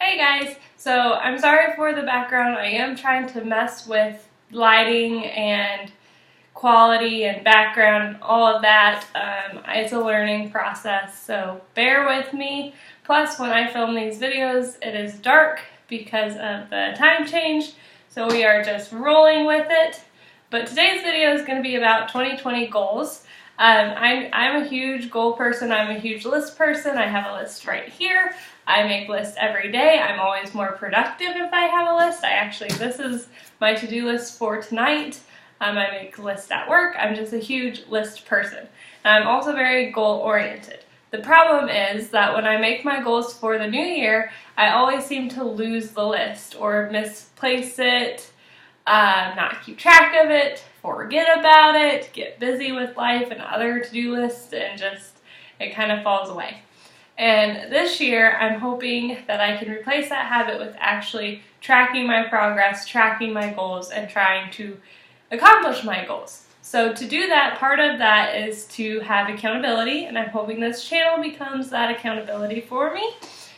Hey guys, so I'm sorry for the background. I am trying to mess with lighting and quality and background and all of that. It's a learning process, so bear with me. Plus, when I film these videos, it is dark because of the time change, so we are just rolling with it. But today's video is going to be about 2020 goals. I'm a huge goal person. I'm a huge list person. I have a list right here. I make lists every day. I'm always more productive if I have a list. This is my to-do list for tonight. I make lists at work. I'm just a huge list person. And I'm also very goal-oriented. The problem is that when I make my goals for the new year, I always seem to lose the list or misplace it, not keep track of it, forget about it, get busy with life and other to-do lists, and it kind of falls away. And this year, I'm hoping that I can replace that habit with actually tracking my progress, tracking my goals, and trying to accomplish my goals. So to do that, part of that is to have accountability, and I'm hoping this channel becomes that accountability for me.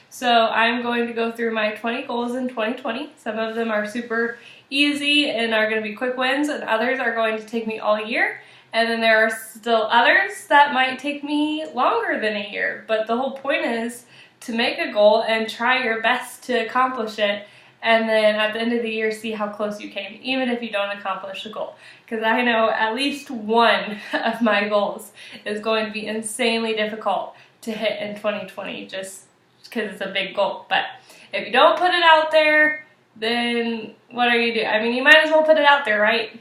So I'm going to go through my 20 goals in 2020. Some of them are super easy and are going to be quick wins, and others are going to take me all year. And then there are still others that might take me longer than a year. But the whole point is to make a goal and try your best to accomplish it. And then at the end of the year, see how close you came, even if you don't accomplish the goal. Because I know at least one of my goals is going to be insanely difficult to hit in 2020, just because it's a big goal. But if you don't put it out there, then what are you doing? I mean, you might as well put it out there, right?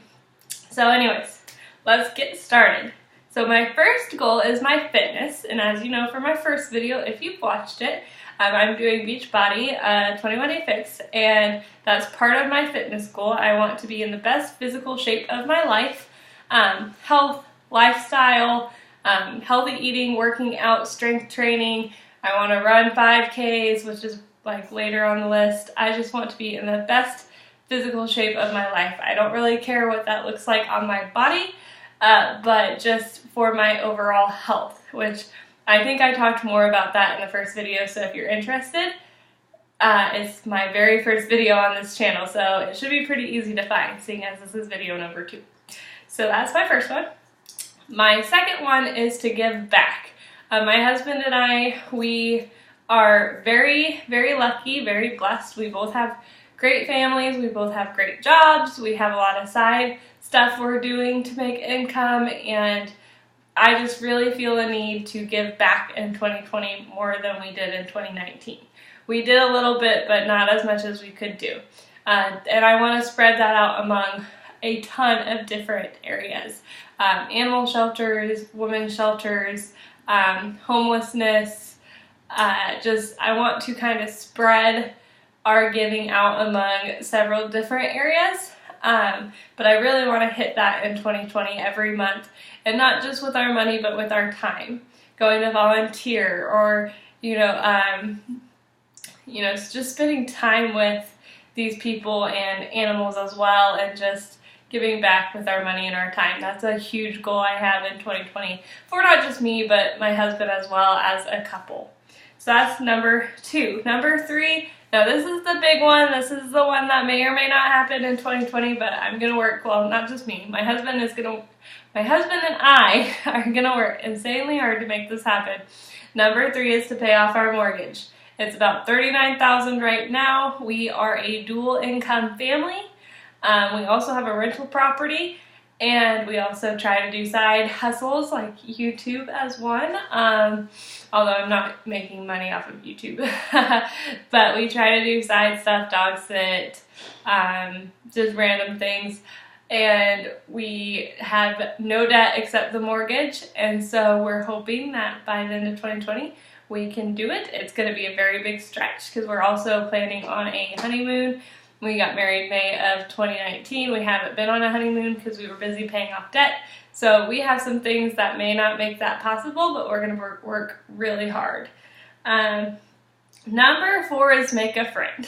So anyways, let's get started. So my first goal is my fitness, and as you know from my first video, if you've watched it, I'm doing Beachbody 21-day fix, and that's part of my fitness goal. I want to be in the best physical shape of my life, health, lifestyle, healthy eating, working out, strength training. I want to run 5Ks, which is like later on the list. I just want to be in the best physical shape of my life. I don't really care what that looks like on my body, but just for my overall health, which I think I talked more about that in the first video, so if you're interested, it's my very first video on this channel, so it should be pretty easy to find, seeing as this is video number 2. So that's my first one. My second one is to give back. My husband and I, we are very, very lucky, very blessed. We both have great families, we both have great jobs, we have a lot of side stuff we're doing to make income, and I just really feel a need to give back in 2020 more than we did in 2019. We did a little bit, but not as much as we could do. And I want to spread that out among a ton of different areas. Animal shelters, women's shelters, homelessness. I want to kind of spread our giving out among several different areas. But I really want to hit that in 2020 every month, and not just with our money, but with our time. Going to volunteer, or just spending time with these people and animals as well, and just giving back with our money and our time. That's a huge goal I have in 2020 for not just me, but my husband as well as a couple. So that's number 2. Number 3, now this is the big one. This is the one that may or may not happen in 2020, but I'm going to work, well, not just me. My husband and I are going to work insanely hard to make this happen. Number 3 is to pay off our mortgage. It's about $39,000 right now. We are a dual income family. We also have a rental property, and we also try to do side hustles like YouTube as one, although I'm not making money off of YouTube. But we try to do side stuff, dog sit, just random things. And we have no debt except the mortgage, and so we're hoping that by the end of 2020 we can do it. It's going to be a very big stretch because we're also planning on a honeymoon. We got married May of 2019. We haven't been on a honeymoon because we were busy paying off debt. So we have some things that may not make that possible, but we're going to work really hard. Number 4 is make a friend.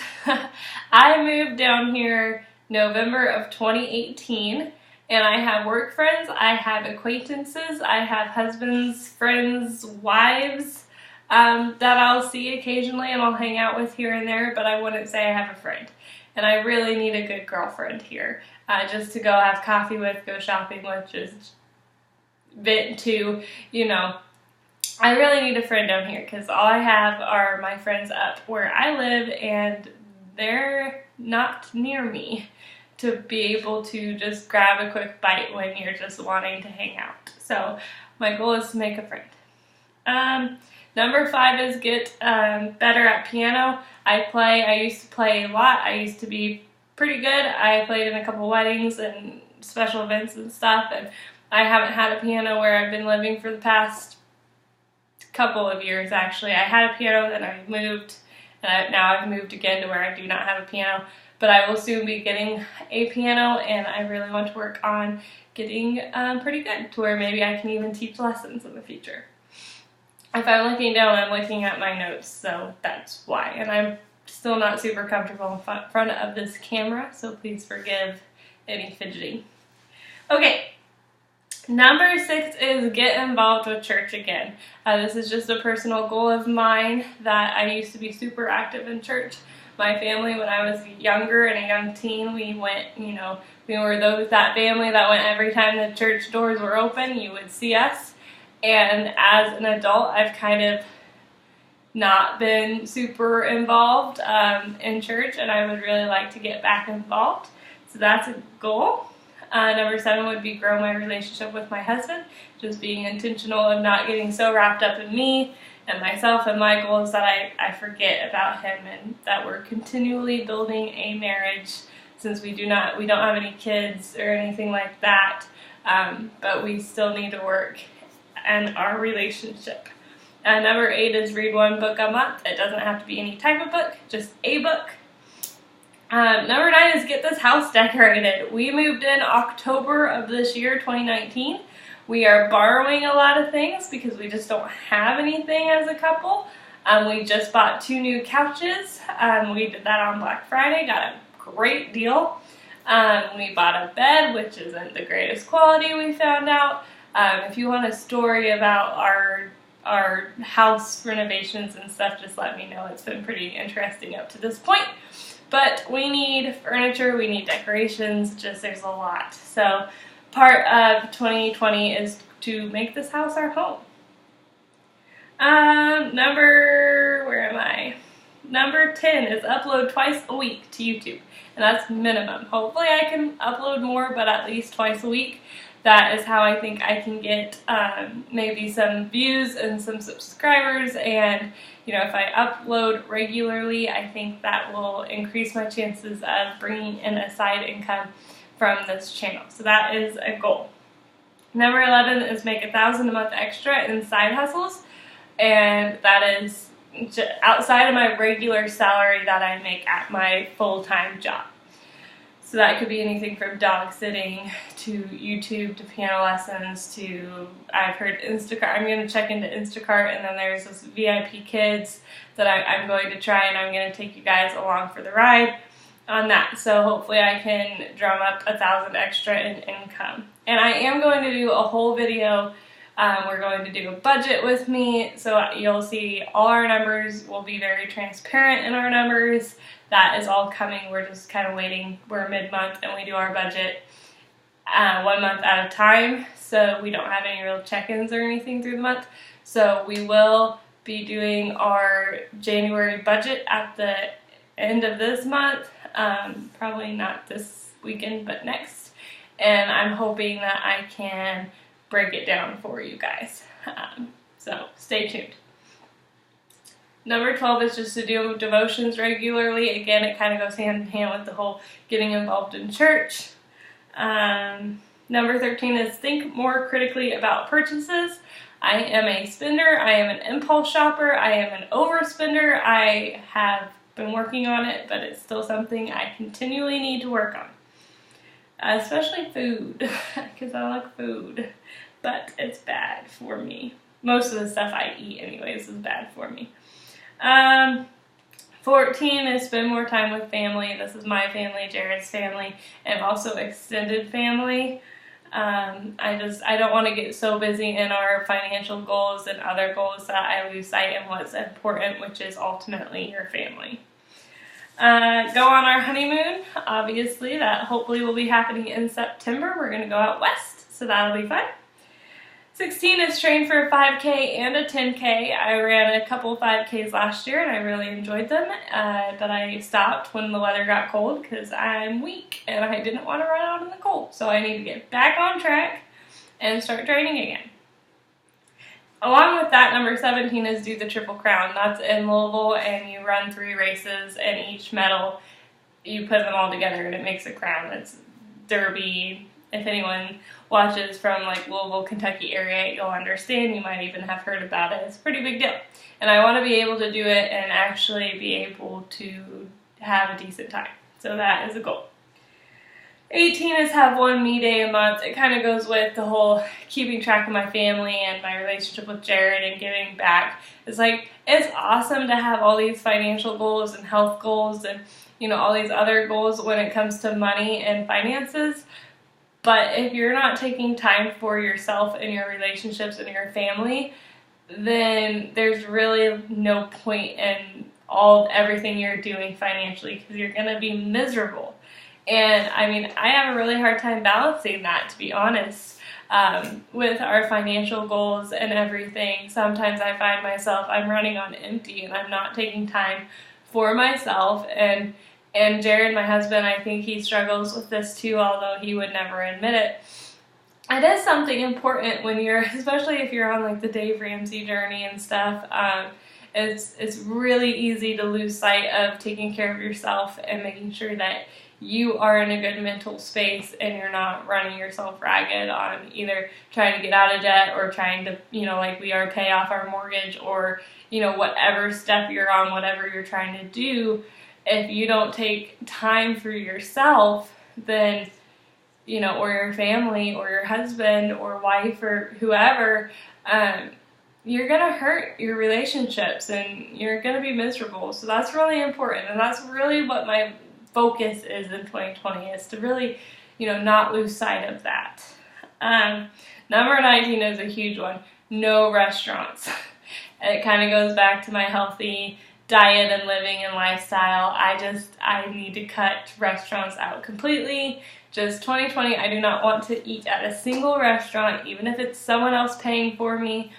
I moved down here November of 2018, and I have work friends, I have acquaintances, I have husbands, friends, wives, that I'll see occasionally and I'll hang out with here and there, but I wouldn't say I have a friend. And I really need a good girlfriend here, just to go have coffee with, go shopping with, just vent to, you know. I really need a friend down here because all I have are my friends up where I live and they're not near me to be able to just grab a quick bite when you're just wanting to hang out. So my goal is to make a friend. Number 5 is get better at piano. I used to play a lot. I used to be pretty good. I played in a couple weddings and special events and stuff, and I haven't had a piano where I've been living for the past couple of years actually. I had a piano, then I moved, and now I've moved again to where I do not have a piano, but I will soon be getting a piano, and I really want to work on getting pretty good to where maybe I can even teach lessons in the future. If I'm looking down, I'm looking at my notes, so that's why. And I'm still not super comfortable in front of this camera, so please forgive any fidgeting. Okay, number 6 is get involved with church again. This is just a personal goal of mine that I used to be super active in church. My family, when I was younger and a young teen, we went, you know, we were that family that went every time the church doors were open. You would see us. And as an adult, I've kind of not been super involved in church, and I would really like to get back involved. So that's a goal. Number 7 would be grow my relationship with my husband, just being intentional of not getting so wrapped up in me and myself and my goals that I forget about him, and that we're continually building a marriage since we don't have any kids or anything like that, but we still need to work and our relationship. Number 8 is read 1 book a month. It doesn't have to be any type of book, just a book. Number 9 is get this house decorated. We moved in October of this year, 2019. We are borrowing a lot of things because we just don't have anything as a couple. We just bought 2 new couches. We did that on Black Friday, got a great deal. We bought a bed, which isn't the greatest quality, we found out. If you want a story about our house renovations and stuff, just let me know. It's been pretty interesting up to this point. But we need furniture, we need decorations, just there's a lot. So part of 2020 is to make this house our home. Number 10 is upload twice a week to YouTube. And that's minimum. Hopefully I can upload more, but at least twice a week. That is how I think I can get maybe some views and some subscribers, and you know, if I upload regularly, I think that will increase my chances of bringing in a side income from this channel. So that is a goal. Number 11 is make $1,000 a month extra in side hustles, and that is outside of my regular salary that I make at my full-time job. So that could be anything from dog sitting to YouTube to piano lessons to, I've heard Instacart. I'm going to check into Instacart, and then there's this VIP Kids that I'm going to try, and I'm going to take you guys along for the ride on that. So hopefully I can drum up $1,000 extra in income. And I am going to do a whole video. We're going to do a budget with me, so you'll see all our numbers. We'll be very transparent in our numbers. That is all coming. We're just kind of waiting. We're mid-month and we do our budget 1 month at a time, so we don't have any real check-ins or anything through the month. So we will be doing our January budget at the end of this month, probably not this weekend but next, and I'm hoping that I can break it down for you guys. So stay tuned. Number 12 is just to do devotions regularly. Again, it kind of goes hand in hand with the whole getting involved in church. Number 13 is think more critically about purchases. I am a spender. I am an impulse shopper. I am an overspender. I have been working on it, but it's still something I continually need to work on. Especially food, because I like food, but it's bad for me. Most of the stuff I eat anyways is bad for me. 14 is spend more time with family. This is my family, Jared's family, and also extended family. I don't want to get so busy in our financial goals and other goals that I lose sight in what's important, which is ultimately your family. Go on our honeymoon, obviously, that hopefully will be happening in September. We're going to go out west, so that'll be fun. 16 is train for a 5K and a 10K. I ran a couple 5Ks last year and I really enjoyed them, but I stopped when the weather got cold because I'm weak and I didn't want to run out in the cold. So I need to get back on track and start training again. Along with that, number 17 is do the Triple Crown. That's in Louisville, and you run 3 races, and each medal, you put them all together and it makes a crown. It's Derby. If anyone watches from like Louisville, Kentucky area, you'll understand. You might even have heard about it. It's a pretty big deal. And I want to be able to do it and actually be able to have a decent time. So that is a goal. 18 is have one me day a month. It kind of goes with the whole keeping track of my family and my relationship with Jared and giving back. It's like, it's awesome to have all these financial goals and health goals and, you know, all these other goals when it comes to money and finances. But if you're not taking time for yourself and your relationships and your family, then there's really no point in everything you're doing financially, because you're going to be miserable. And I mean, I have a really hard time balancing that, to be honest, with our financial goals and everything. Sometimes I find myself, I'm running on empty and I'm not taking time for myself. And Jared, my husband, I think he struggles with this too, although he would never admit it. It is something important when you're, especially if you're on like the Dave Ramsey journey and stuff, it's really easy to lose sight of taking care of yourself and making sure that you are in a good mental space and you're not running yourself ragged on either trying to get out of debt or trying to, you know, like we are, pay off our mortgage or, you know, whatever step you're on, whatever you're trying to do. If you don't take time for yourself, then, you know, or your family or your husband or wife or whoever, you're going to hurt your relationships and you're going to be miserable. So that's really important. And that's really what my focus is in 2020, is to really, you know, not lose sight of that. Number 19 is a huge one. No restaurants. It kind of goes back to my healthy diet and living and lifestyle. I need to cut restaurants out completely. Just 2020, I do not want to eat at a single restaurant, even if it's someone else paying for me.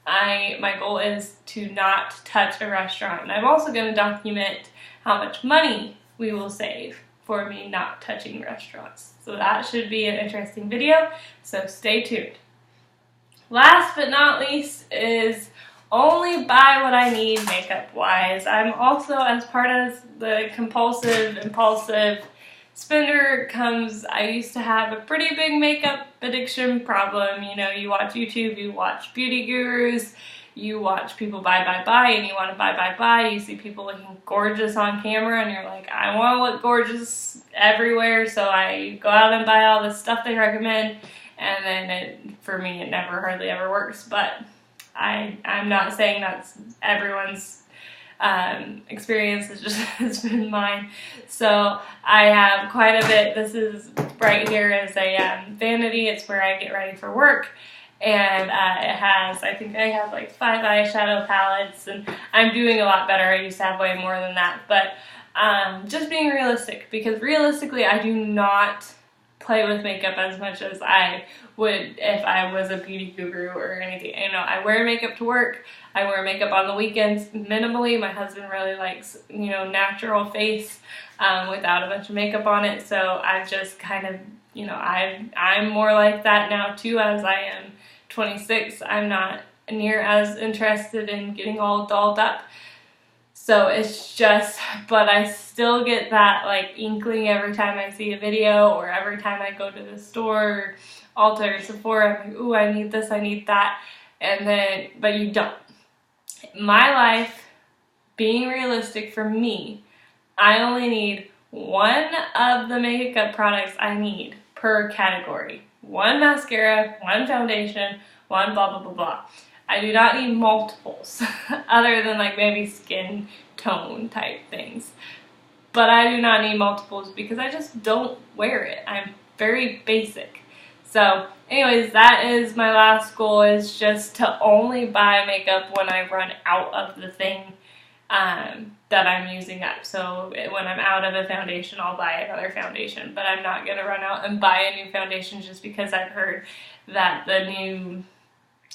My goal is to not touch a restaurant. And I'm also going to document how much money we will save for me not touching restaurants. So that should be an interesting video, so stay tuned. Last but not least is only buy what I need makeup wise. I'm also, as part of the compulsive, impulsive spender comes, I used to have a pretty big makeup addiction problem. You know, you watch YouTube, you watch beauty gurus, you watch people buy, and you want to buy. You see people looking gorgeous on camera and you're like, I want to look gorgeous everywhere, so I go out and buy all the stuff they recommend, and then for me it never hardly ever works. But I'm not saying that's everyone's experience, it's just has been mine. So I have quite a bit. This is right here is a vanity. It's where I get ready for work. And it has, I think I have like 5 eyeshadow palettes, and I'm doing a lot better. I used to have way more than that, but just being realistic, because realistically I do not play with makeup as much as I would if I was a beauty guru or anything. You know, I wear makeup to work. I wear makeup on the weekends minimally. My husband really likes, you know, natural face without a bunch of makeup on it. So I've just kind of, you know, I'm more like that now too, as I am 26. I'm not near as interested in getting all dolled up. So it's just, but I still get that like inkling every time I see a video or every time I go to the store, Ulta or Sephora. I'm like, ooh, I need this, I need that. And then, but you don't. My life, being realistic for me, I only need one of the makeup products I need per category. One mascara, one foundation, one blah, blah, blah, blah. I do not need multiples, other than like maybe skin tone type things. But I do not need multiples because I just don't wear it. I'm very basic. So anyways, that is my last goal, is just to only buy makeup when I run out of the thing that I'm using up. So when I'm out of a foundation, I'll buy another foundation, but I'm not going to run out and buy a new foundation just because I've heard that the new,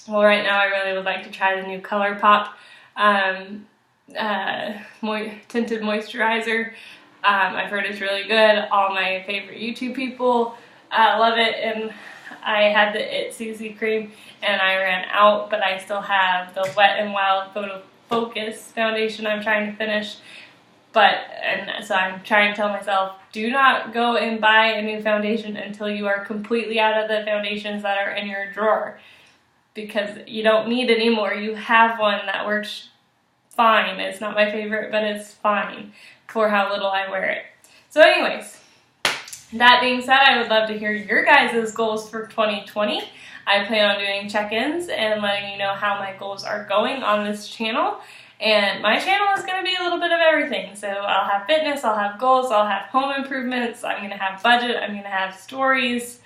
well, right now I really would like to try the new ColourPop tinted moisturizer. I've heard it's really good. All my favorite YouTube people love it, and I had the It CC cream and I ran out, but I still have the Wet n Wild Photo Focus foundation I'm trying to finish. And so I'm trying to tell myself, do not go and buy a new foundation until you are completely out of the foundations that are in your drawer, because you don't need any more. You have one that works fine. It's not my favorite, but it's fine for how little I wear it. So anyways, that being said, I would love to hear your guys' goals for 2020. I plan on doing check-ins and letting you know how my goals are going on this channel. And my channel is going to be a little bit of everything. So I'll have fitness, I'll have goals, I'll have home improvements, I'm going to have budget, I'm going to have stories.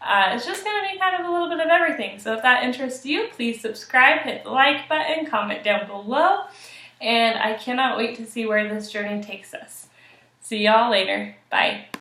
It's just going to be kind of a little bit of everything. So if that interests you, please subscribe, hit the like button, comment down below. And I cannot wait to see where this journey takes us. See y'all later. Bye.